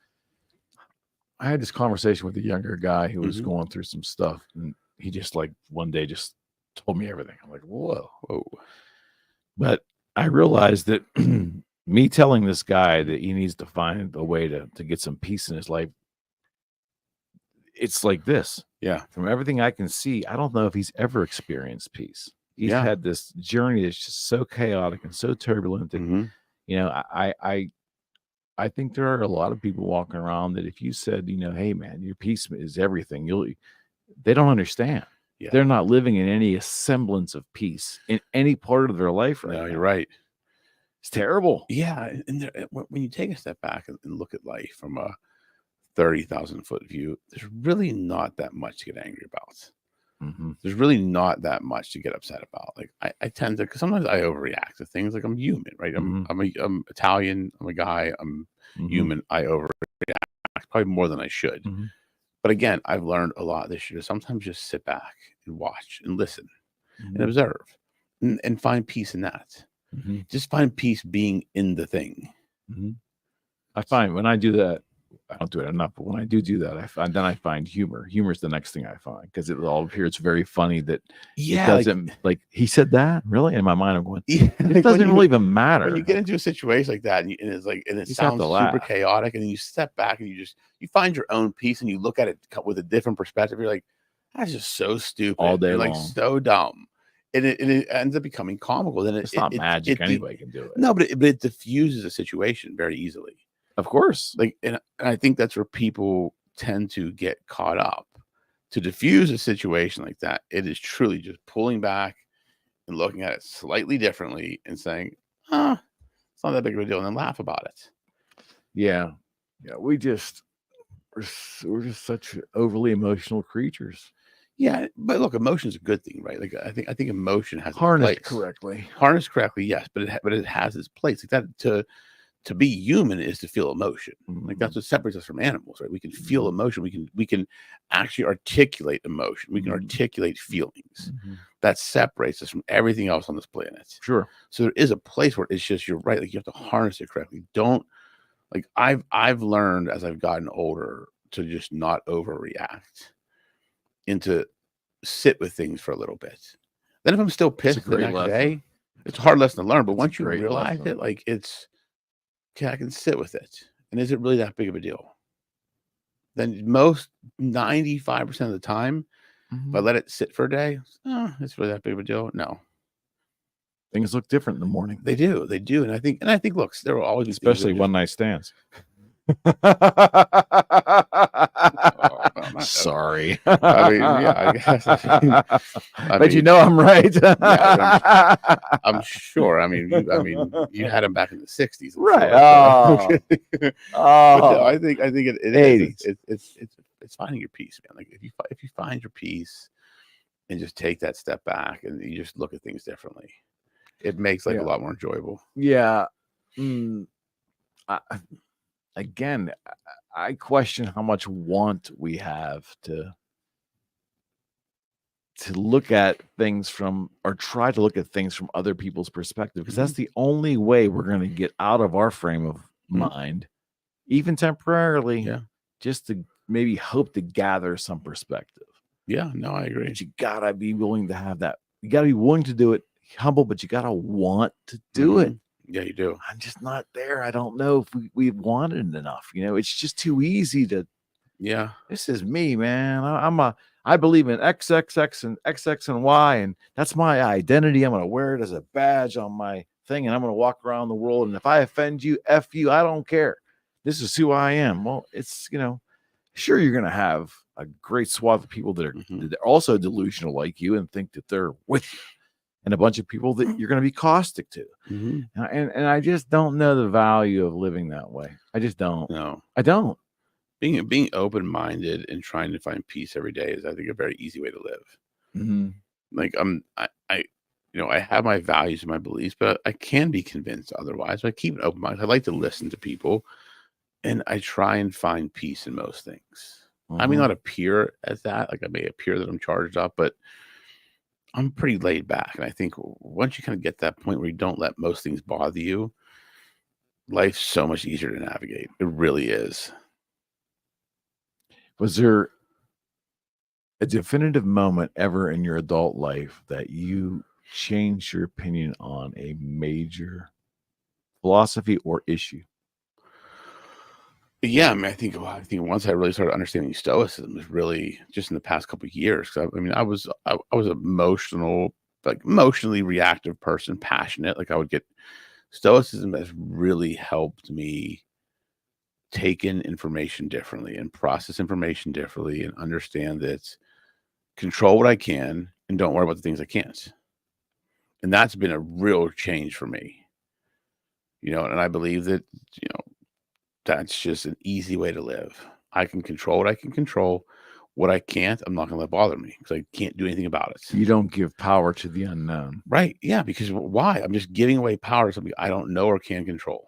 I had this conversation with a younger guy who was going through some stuff, and he just like one day just told me everything. I'm like, whoa. But I realized that me telling this guy that he needs to find a way to get some peace in his life, it's like this. Yeah. From everything I can see, I don't know if he's ever experienced peace. He's had this journey that's just so chaotic and so turbulent that, you know, I think there are a lot of people walking around that if you said, you know, hey man, your peace is everything, they don't understand. Yeah. They're not living in any semblance of peace in any part of their life right now. You're right. It's terrible. Yeah. And when you take a step back and look at life from a 30,000 foot view, there's really not that much to get angry about. There's really not that much to get upset about. Like I tend to, because sometimes I overreact to things. Like I'm human, right? I'm Italian. I'm a guy. I'm human. I overreact probably more than I should. But again, I've learned a lot this year. Sometimes just sit back and watch and listen and observe and find peace in that. Just find peace being in the thing. I find when I do that, I don't do it enough, but when I do that, I find humor. Humor is the next thing I find, because it all appears very funny that it doesn't, like he said that really in my mind. I'm going, it doesn't really even matter. When you get into a situation like that, and it sounds super chaotic, and then you step back and you find your own peace, and you look at it with a different perspective. You're like, that's just so stupid, all day long, like so dumb. And it ends up becoming comical. Then it's not magic. Anybody can do it. No, but it diffuses a situation very easily. Of course. Like, and I think that's where people tend to get caught up. To diffuse a situation like that, it is truly just pulling back and looking at it slightly differently and saying, it's not that big of a deal, and then laugh about it. Yeah. We're just such overly emotional creatures. Yeah, but look, emotion is a good thing, right? Like I think emotion has harnessed correctly. Harnessed correctly, yes, but it has its place. Like that to be human is to feel emotion. Like that's what separates us from animals, right? We can feel emotion. We can actually articulate emotion. We can articulate feelings. That separates us from everything else on this planet. Sure. So there is a place where it's just, you're right. Like you have to harness it correctly. Don't, like I've learned as I've gotten older to just not overreact and to sit with things for a little bit. Then if I'm still pissed the next day, it's a hard lesson to learn. But once you realize it, like it's, okay, I can sit with it. And is it really that big of a deal? Then most 95% of the time, if I let it sit for a day, it's really that big of a deal. No. Things look different in the morning. They do. And I think, look, there will always be, especially one night stands. Sorry. I mean, yeah, I guess. But you know, I'm right. Yeah, I'm sure. I mean, you had them back in the 60s, right? Sure. I think it's finding your peace, man. Like if you find your peace and just take that step back and you just look at things differently, it makes life a lot more enjoyable. Yeah. Again, I question how much want we have to look at things from, or try to look at things from other people's perspective, because that's the only way we're going to get out of our frame of mind, even temporarily, just to maybe hope to gather some perspective. Yeah, no, I agree. But you gotta be willing to have that. You gotta be willing to do it, humble, but you gotta want to do it. Yeah, you do. I'm just not there. I don't know if we want it enough. You know, it's just too easy to. Yeah, this is me, man. I believe in XXX and XX and Y, and that's my identity. I'm gonna wear it as a badge on my thing, and I'm gonna walk around the world. And if I offend you, F you. I don't care. This is who I am. Well, it's, you know, sure, you're gonna have a great swath of people that are also delusional like you and think that they're with you. and a bunch of people that you're going to be caustic to. And I just don't know the value of living that way. I just don't. No, I don't. Being open-minded and trying to find peace every day is, I think, a very easy way to live. Like I have my values and my beliefs, but I can be convinced otherwise. But I keep an open mind. I like to listen to people, and I try and find peace in most things. I may not appear as that, like I may appear that I'm charged up, but I'm pretty laid back. And I think once you kind of get to that point where you don't let most things bother you, life's so much easier to navigate. It really is. Was there a definitive moment ever in your adult life that you changed your opinion on a major philosophy or issue? Yeah, I mean, I think once I really started understanding Stoicism was really just in the past couple of years. I mean, I was emotional, like emotionally reactive person, passionate. Like I would get Stoicism has really helped me take in information differently and process information differently and understand that control what I can and don't worry about the things I can't. And that's been a real change for me. And I believe that, that's just an easy way to live. I can control what I can control. What I can't, I'm not going to let bother me because I can't do anything about it. You don't give power to the unknown. Right. Yeah. Because why? I'm just giving away power to something I don't know or can control.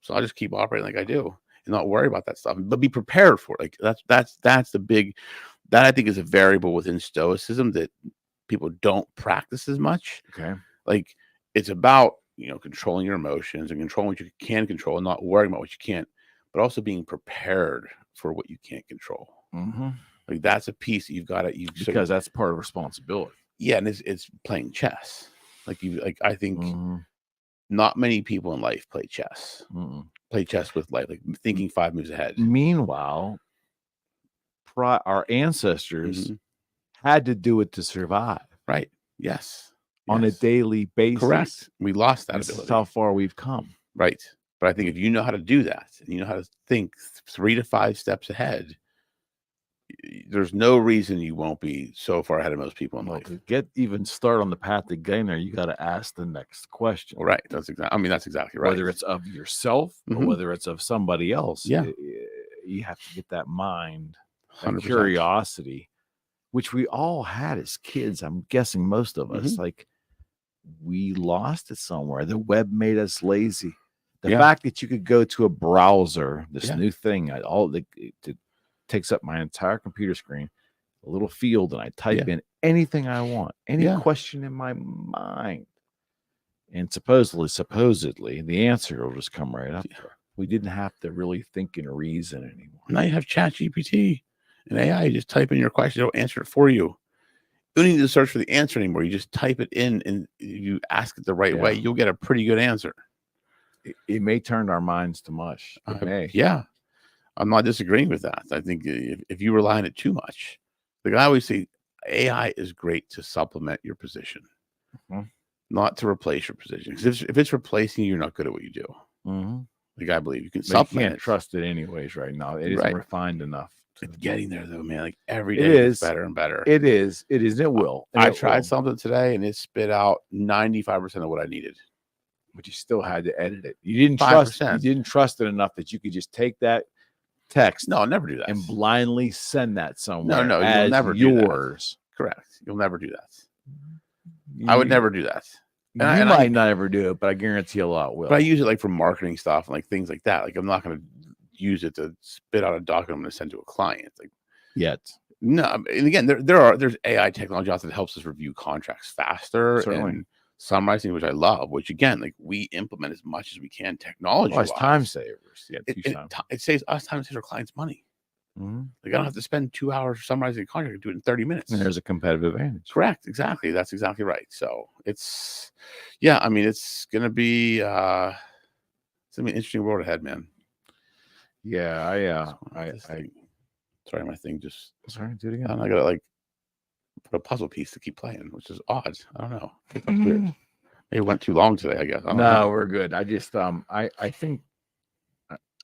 So I'll just keep operating like I do and not worry about that stuff, but be prepared for it. Like that's the big, that I think is a variable within Stoicism that people don't practice as much. Okay. Like it's about, controlling your emotions and controlling what you can control and not worrying about what you can't, but also being prepared for what you can't control. Like that's a piece that you've got to, because that's part of responsibility. Yeah. And it's playing chess. I think not many people in life play chess, play chess with life, like thinking 5 moves ahead. Meanwhile, our ancestors had to do it to survive. Right. Yes. On a daily basis. Correct. We lost that This ability. is how far we've come. Right. But I think if you know how to do that and you know how to think 3 to 5 steps ahead, there's no reason you won't be so far ahead of most people in life. To get even start on the path to getting there, you got to ask the next question. Right. That's exactly right. Whether it's of yourself or whether it's of somebody else. Yeah. You have to get that mind, that 100%. curiosity, which we all had as kids. I'm guessing most of us, like we lost it somewhere. The web made us lazy. The fact that you could go to a browser, this new thing, it takes up my entire computer screen, a little field, and I type in anything I want, any question in my mind. And supposedly, the answer will just come right up there. We didn't have to really think and reason anymore. Now you have ChatGPT and AI. You just type in your question, it'll answer it for you. You don't need to search for the answer anymore. You just type it in and you ask it the right way. You'll get a pretty good answer. It may turn our minds to mush. It may. Yeah. I'm not disagreeing with that. I think if you rely on it too much, like I always say, AI is great to supplement your position, not to replace your position. Because if it's replacing you, you're not good at what you do. Like I believe you can supplement. You can't trust it anyways right now. It isn't refined enough. It's getting there though, man. Like every day it's better and better. It is. And it will. I tried something today and it spit out 95% of what I needed. But you still had to edit it. You didn't trust. You didn't trust it enough that you could just take that text. No, I'll never do that. And blindly send that somewhere. No, you'll never do yours. Correct. You'll never do that. I would never do that. You might not ever do it, but I guarantee a lot will. But I use it like for marketing stuff and like things like that. Like I'm not going to use it to spit out a document I'm going to send to a client. Like yet. No, and again, there's AI technology out there that helps us review contracts faster. Certainly. And summarizing, which I love, which again, like we implement as much as we can technology. It's time savers. Yeah, it saves us time, saves our clients money. Like I don't have to spend 2 hours summarizing a contract. I can do it in 30 minutes. And there's a competitive advantage. Correct. Exactly. That's exactly right. So it's it's gonna be an interesting world ahead, man. Yeah, sorry, my thing just do it again. I gotta like put a puzzle piece to keep playing, which is odd. I don't know. That's weird. Maybe it went too long today, I guess. No, we're good. I just I think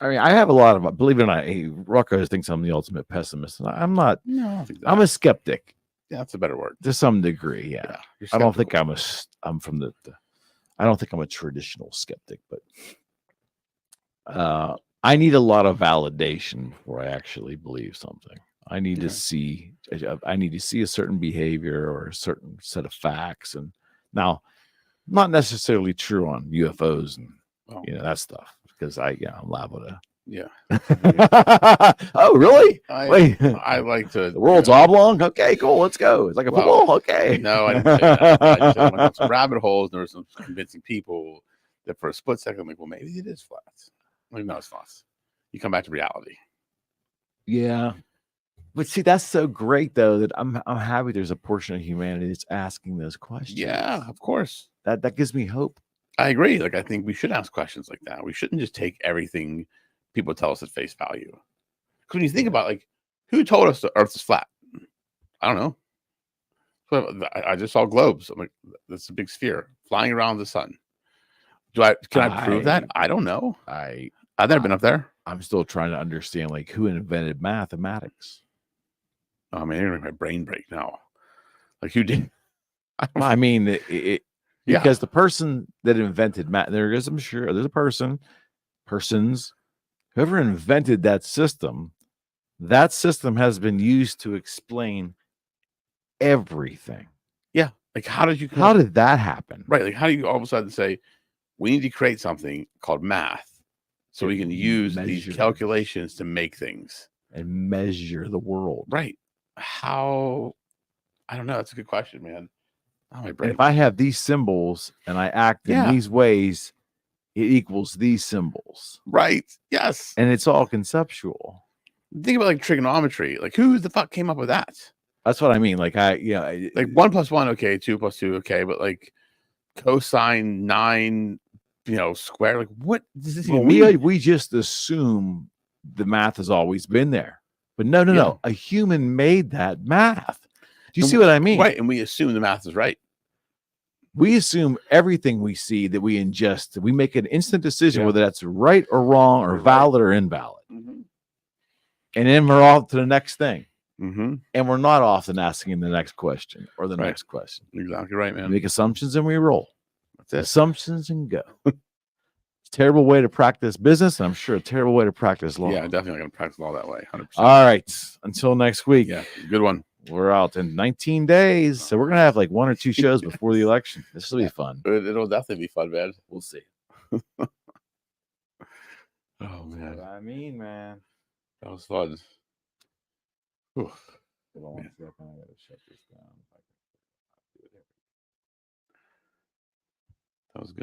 I have a lot of, believe it or not, Rocco thinks I'm the ultimate pessimist. And I'm not. No, I don't think that. I'm a skeptic. Yeah, that's a better word. To some degree, yeah. You're I don't think skeptical. I'm from the I don't think I'm a traditional skeptic, but I need a lot of validation before I actually believe something. I need to see a certain behavior or a certain set of facts, and now not necessarily true on UFOs and that stuff, because I'm liable to. Yeah. Oh, really? Wait, I like to. The world's oblong. Okay, cool. Let's go. It's like a football. Okay. No, I didn't say that. I just went down some rabbit holes. And there were some convincing people that for a split second, I'm like, well, maybe it is flat. I'm like, no, it's flat. You come back to reality. Yeah. But see, that's so great though that I'm happy there's a portion of humanity that's asking those questions. Yeah, of course. That gives me hope. I agree. Like, I think we should ask questions like that. We shouldn't just take everything people tell us at face value. Because when you think about, like, who told us the Earth is flat? I don't know. But I just saw globes. I'm like, that's a big sphere flying around the sun. Can I prove that? I don't know. I've never been up there. I'm still trying to understand, like, who invented mathematics. Oh man, you're gonna make my brain break now. Like, who did? I mean, because the person that invented math, I'm sure there's a persons, whoever invented that system has been used to explain everything. Yeah. Like, how did that happen? Right. Like, how do you all of a sudden say, we need to create something called math so we can use these calculations to make things and measure the world? Right. How? I don't know. That's a good question, man. Oh, my brain. And if I have these symbols and I act in these ways, it equals these symbols. Right. Yes. And it's all conceptual. Think about, like, trigonometry. Like, who the fuck came up with that? That's what I mean. Like, like 1 + 1, okay, 2 + 2, okay, but like cosine 9, square. Like, what does this even mean? We just assume the math has always been there, but no. A human made that math. Do you see what I mean? Right, and we assume the math is right. We assume everything we see that we ingest. We make an instant decision whether that's right or wrong or valid or invalid, and then we're off to the next thing. And we're not often asking the next question or the next question. Exactly right, man. We make assumptions and we roll. That's it. Assumptions and go. It's a terrible way to practice business, and I'm sure a terrible way to practice law. Yeah, definitely going to practice law that way. 100%. All right. Until next week. Yeah, good one. We're out in 19 days. So we're going to have like 1 or 2 shows before the election. This will be fun. It'll definitely be fun, man. We'll see. Oh, man. I mean, man. That was fun. Hold on 1 second. I gotta shut this down. That was good.